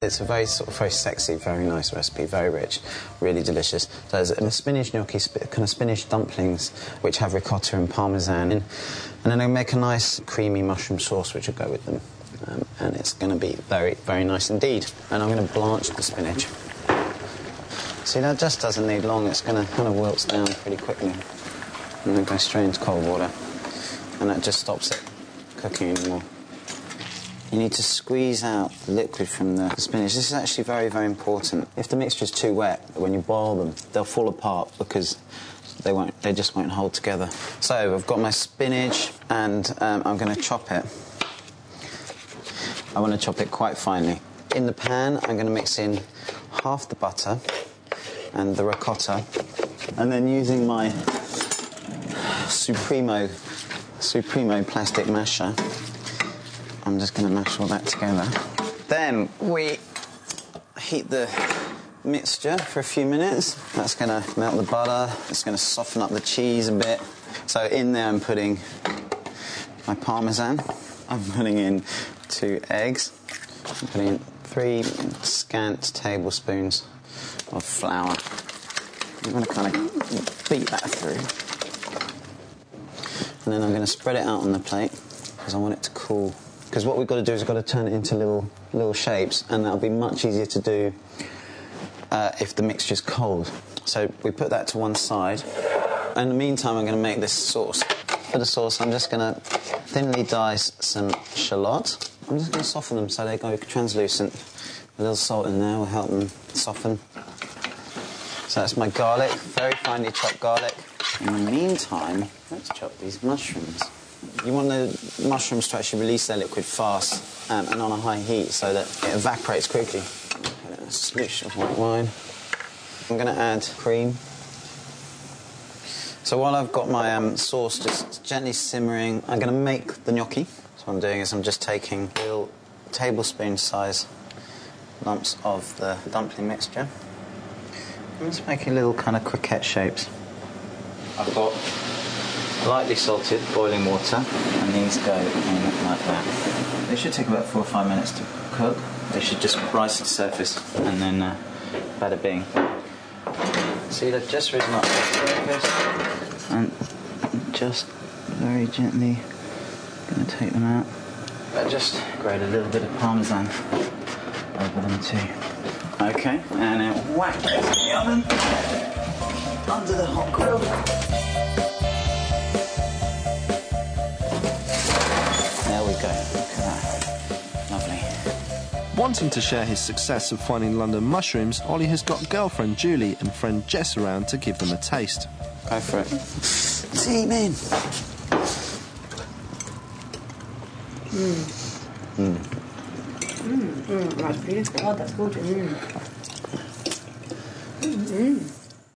It's a very very sexy, very nice recipe, very rich, really delicious. So there's a spinach gnocchi, kind of spinach dumplings, which have ricotta and parmesan in, and then I make a nice creamy mushroom sauce which will go with them, and it's going to be very, very nice indeed. And I'm going to blanch the spinach. See, that just doesn't need long. It's going to kind of wilts down pretty quickly, and then go straight into cold water, and that just stops it cooking anymore. You need to squeeze out the liquid from the spinach. This is actually very, very important. If the mixture is too wet, when you boil them, they'll fall apart because they just won't hold together. So I've got my spinach, and I'm going to chop it. I want to chop it quite finely. In the pan, I'm going to mix in half the butter and the ricotta, and then using my Supremo plastic masher, I'm just going to mash all that together. Then we heat the mixture for a few minutes. That's going to melt the butter. It's going to soften up the cheese a bit. So in there I'm putting my parmesan. I'm putting in 2 eggs. I'm putting in 3 scant tablespoons of flour. I'm going to kind of beat that through. And then I'm going to spread it out on the plate because I want it to cool. Because what we've got to do is we've got to turn it into little shapes, and that'll be much easier to do if the mixture's cold. So we put that to one side. In the meantime, I'm going to make this sauce. For the sauce, I'm just going to thinly dice some shallots. I'm just going to soften them so they go translucent. A little salt in there will help them soften. So that's my garlic, very finely chopped garlic. In the meantime, let's chop these mushrooms. You want the mushrooms to actually release their liquid fast and on a high heat so that it evaporates quickly. A sploosh of white wine. I'm going to add cream. So while I've got my sauce just gently simmering, I'm going to make the gnocchi. So what I'm doing is I'm just taking little tablespoon-size lumps of the dumpling mixture. I'm just making little kind of croquette shapes. I've got lightly salted boiling water, and these go in like that. They should take about 4 or 5 minutes to cook. They should just rise to the surface, and then bada bing. See, they've just risen up to the surface, and just very gently going to take them out. I just grate a little bit of parmesan over them too. Okay, and then whack it in the oven under the hot grill. Look at that. Lovely. Wanting to share his success of finding London mushrooms, Ollie has got girlfriend Julie and friend Jess around to give them a taste. Go for it. See, man. That's beautiful. Oh, that's gorgeous.